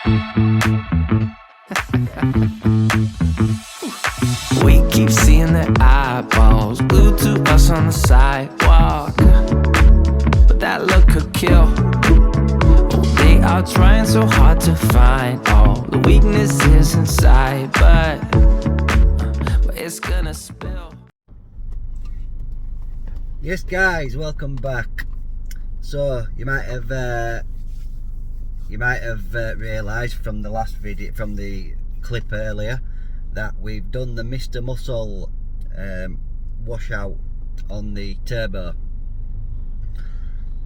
We keep seeing their eyeballs glued to us on the sidewalk, but that look could kill. Oh, they are trying so hard to find all the weaknesses inside, but it's gonna spill. Yes guys, welcome back. So you might have realised from the last video, from the clip earlier, that we've done the Mr. Muscle washout on the turbo.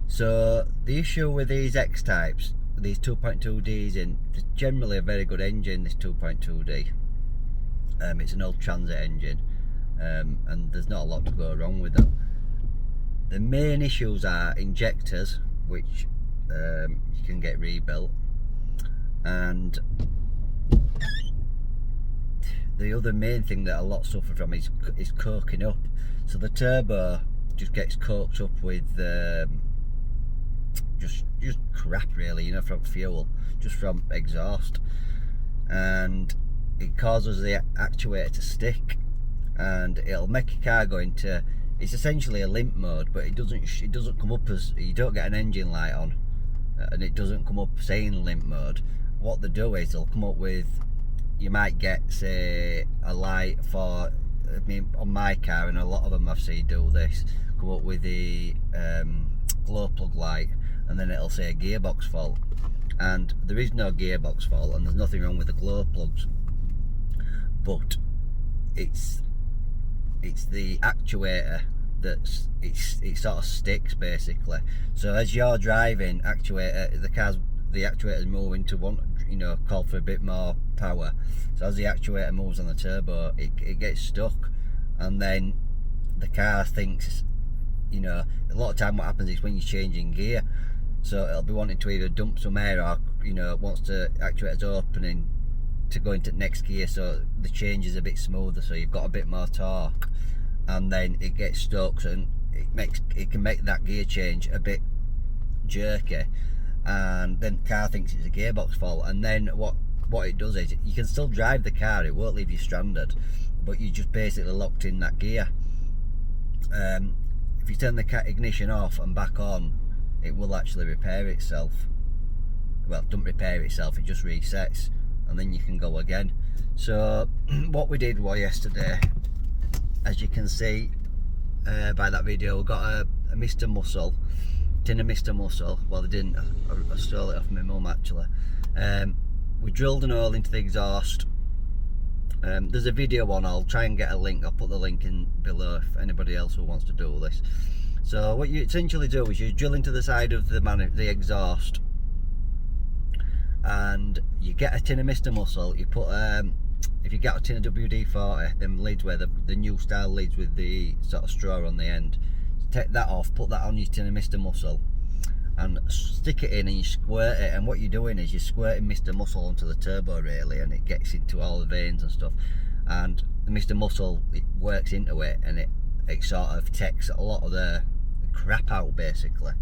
So the issue with these X types, these 2.2Ds in, it's generally a very good engine, this 2.2D. It's an old transit engine, and there's not a lot to go wrong with them. The main issues are injectors, which you can get rebuilt, and the other main thing that a lot suffer from is coking up. So the turbo just gets coked up with just crap, really, you know, from fuel, just from exhaust, and it causes the actuator to stick, and it'll make your car go into, it's essentially a limp mode, but it doesn't come up as, you don't get an engine light on, and it doesn't come up saying limp mode. What they do is they'll come up with, you might get, say, a light for, I mean, on my car, and a lot of them I've seen do this, come up with the glow plug light, and then it'll say gearbox fault, and there is no gearbox fault, and there's nothing wrong with the glow plugs, but it's the actuator that's, it sort of sticks basically. So as you're driving, the actuator is moving to want, you know, call for a bit more power. So as the actuator moves on the turbo, it gets stuck, and then the car thinks, you know, a lot of time what happens is when you're changing gear, so it'll be wanting to either dump some air, or, you know, wants to, actuator's opening to go into next gear, so the change is a bit smoother, so you've got a bit more torque, and then it gets stuck, and it can make that gear change a bit jerky, and then the car thinks it's a gearbox fault. And then what it does is, you can still drive the car, it won't leave you stranded, but you just basically locked in that gear. If you turn the ignition off and back on, it will actually repair itself. Well, it doesn't repair itself, it just resets, and then you can go again. So what we did was yesterday, as you can see by that video, we got a Mr. Muscle, tin of Mr. Muscle. Well, they didn't, I stole it off my mum actually. We drilled an hole into the exhaust. There's a video on, I'll try and get a link, I'll put the link in below if anybody else who wants to do this. So what you essentially do is you drill into the side of the exhaust, and you get a tin of Mr. Muscle. You put, if you get a tin of WD-40, them lids where the new style lids with the sort of straw on the end, take that off, put that on your tin of Mr. Muscle, and stick it in, and you squirt it. And what you're doing is you're squirting Mr. Muscle onto the turbo really, and it gets into all the veins and stuff, and the Mr. Muscle, it works into it, and it sort of takes a lot of the crap out basically.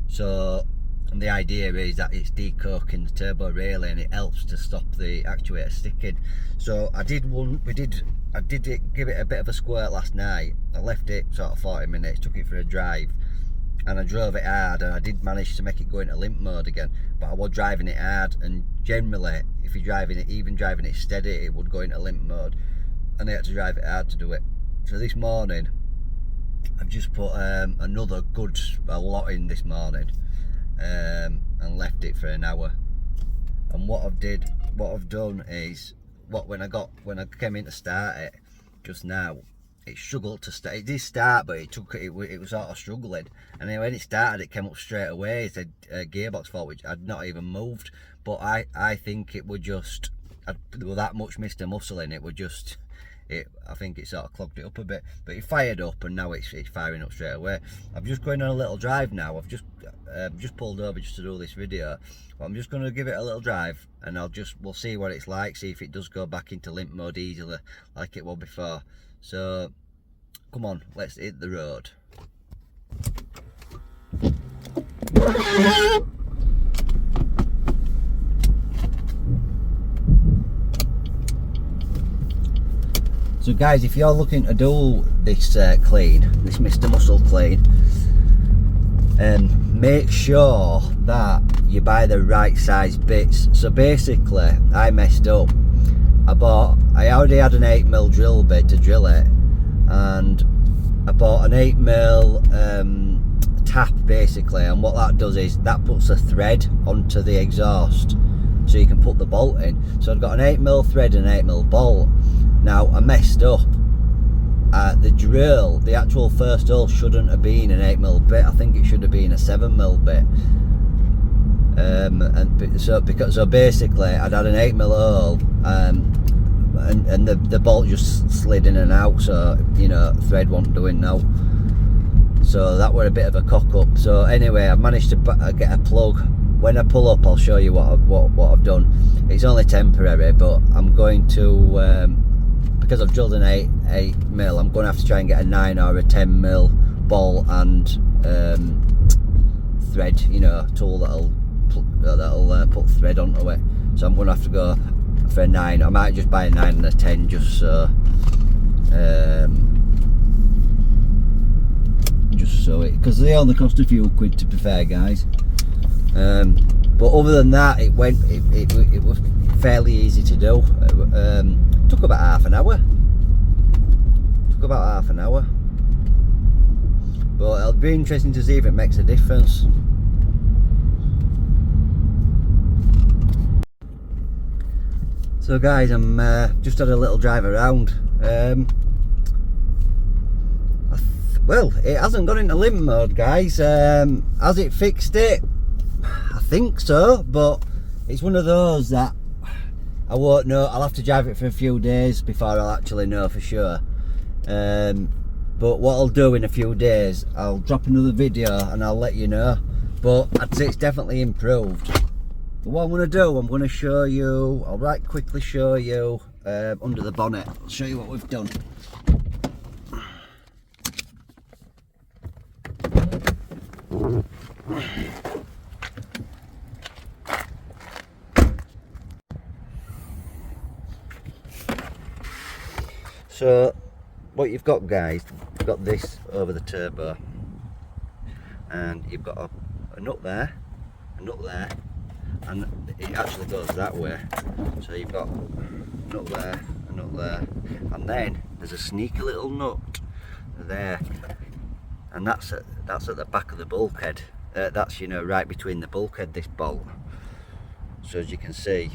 So, and the idea is that it's decoking the turbo really, and it helps to stop the actuator sticking. So I did give it a bit of a squirt last night. I left it sort of 40 minutes, took it for a drive, and I drove it hard, and I did manage to make it go into limp mode again, but I was driving it hard, and generally if you're driving it, even driving it steady, it would go into limp mode, and I had to drive it hard to do it. So this morning I've just put another good lot in this morning, and left it for an hour. And what I've done is, when I came in to start it just now, it struggled to start. It did start, but it was sort of struggling, and then when it started, it came up straight away. It said gearbox fault, which I'd not even moved. But I think it would just, there was that much Mr. Muscle in it, would just, I think it sort of clogged it up a bit, but it fired up, and now it's firing up straight away. I'm just going on a little drive now. I've just pulled over just to do this video, but I'm just going to give it a little drive, and we'll see what it's like, see if it does go back into limp mode easily like it was before. So come on, let's hit the road. So guys, if you're looking to do this clean, this Mr. Muscle clean, make sure that you buy the right size bits. So basically, I messed up. I already had an 8mm drill bit to drill it, and I bought an 8mm tap basically, and what that does is that puts a thread onto the exhaust so you can put the bolt in. So I've got an 8mm thread and an 8mm bolt. Now I messed up. The drill, the actual first hole shouldn't have been an 8mm bit. I think it should have been a 7mm bit. So basically I'd had an 8mm hole, and the bolt just slid in and out, so you know, thread wasn't doing now. So that were a bit of a cock up. So anyway, I've managed to get a plug. When I pull up, I'll show you what I've done. It's only temporary, but I'm going to, because I've drilled an 8mm, I'm going to have to try and get a 9 or a 10mm bolt and thread, you know, tool that'll put thread onto it. So I'm going to have to go for a 9. I might just buy a 9 and a 10 just so it, because they only cost a few quid, to be fair, guys. But other than that, it was fairly easy to do. Took about half an hour. But it'll be interesting to see if it makes a difference. So guys, I'm just had a little drive around. Well, it hasn't gone into limp mode, guys. Has it fixed it? I think so, but it's one of those that I won't know. I'll have to drive it for a few days before I'll actually know for sure. But what I'll do in a few days, I'll drop another video and I'll let you know. But I'd say it's definitely improved. But what I'm going to do, I'm going to show you, I'll quickly show you under the bonnet. I'll show you what we've done. So what you've got, guys, you've got this over the turbo, and you've got a nut there, and it actually goes that way. So you've got a nut there, and then there's a sneaky little nut there, and that's at the back of the bulkhead. That's, you know, right between the bulkhead, this bolt. So as you can see,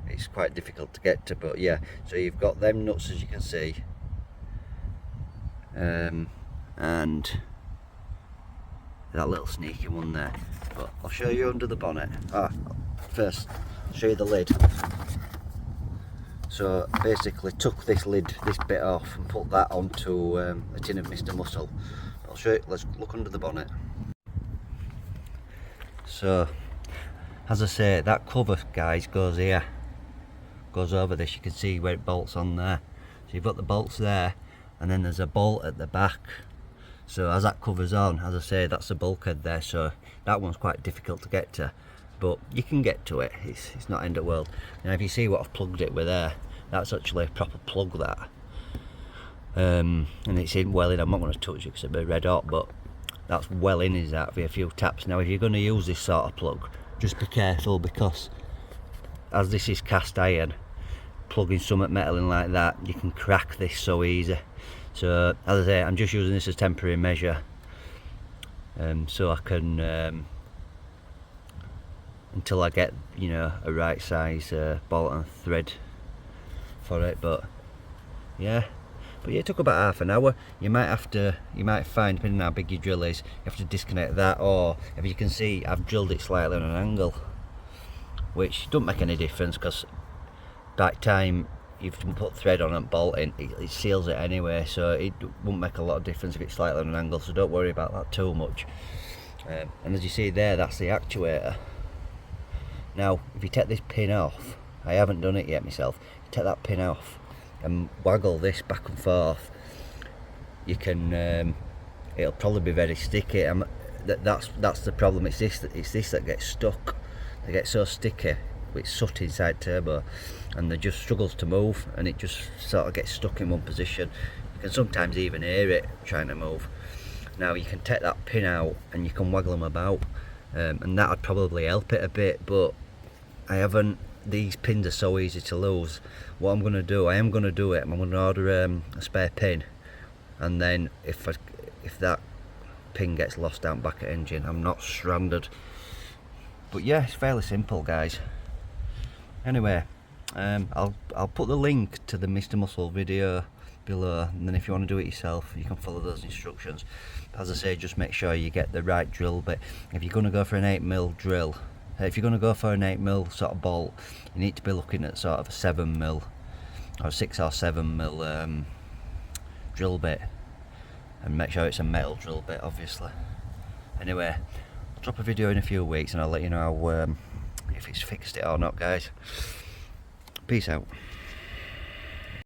it's quite difficult to get to, but yeah, so you've got them nuts, as you can see, and that little sneaky one there. But I'll show you under the bonnet. First I'll show you the lid. So basically took this bit off and put that onto a tin of Mr. Muscle. I'll show you, let's look under the bonnet. So as I say, that cover, guys, goes here, goes over this. You can see where it bolts on there. So you've got the bolts there, and then there's a bolt at the back. So as that covers on, as I say, that's the bulkhead there. So that one's quite difficult to get to, but you can get to it. It's not end of the world. Now if you see what I've plugged it with there, that's actually a proper plug, that. And it's in well in. I'm not going to touch it because it'll be red hot, but that's well in, is that, for a few taps. Now if you're going to use this sort of plug, just be careful, because as this is cast iron, plugging some metal in like that, you can crack this so easy. So as I say, I'm just using this as temporary measure, so I can until I get, you know, a right size bolt and thread for it. But yeah, it took about half an hour. You might find, depending on how big your drill is, you have to disconnect that, or if you can see, I've drilled it slightly on an angle, which don't make any difference, because by the time you've put thread on and bolt in, it seals it anyway, so it won't make a lot of difference if it's slightly on an angle, so don't worry about that too much. And as you see there, that's the actuator. Now if you take this pin off, I haven't done it yet myself, take that pin off and waggle this back and forth, you can it'll probably be very sticky. That's the problem. It's this that gets stuck. They get so sticky it's soot inside turbo, and they just struggles to move, and it just sort of gets stuck in one position. You can sometimes even hear it trying to move. Now you can take that pin out and you can waggle them about, and that would probably help it a bit, but I haven't. These pins are so easy to lose. What I'm going to do, I am going to do it, I'm going to order a spare pin, and then if that pin gets lost down back at engine, I'm not stranded. But yeah, it's fairly simple, guys. Anyway, I'll put the link to the Mr. Muscle video below, and then if you want to do it yourself, you can follow those instructions. As I say, just make sure you get the right drill bit. If you're going to go for an 8mm drill, if you're going to go for an 8mm sort of bolt, you need to be looking at sort of a 7mm or 6 or 7mm drill bit, and make sure it's a metal drill bit, obviously. Anyway, I'll drop a video in a few weeks and I'll let you know how, if it's fixed it or not, guys. Peace out.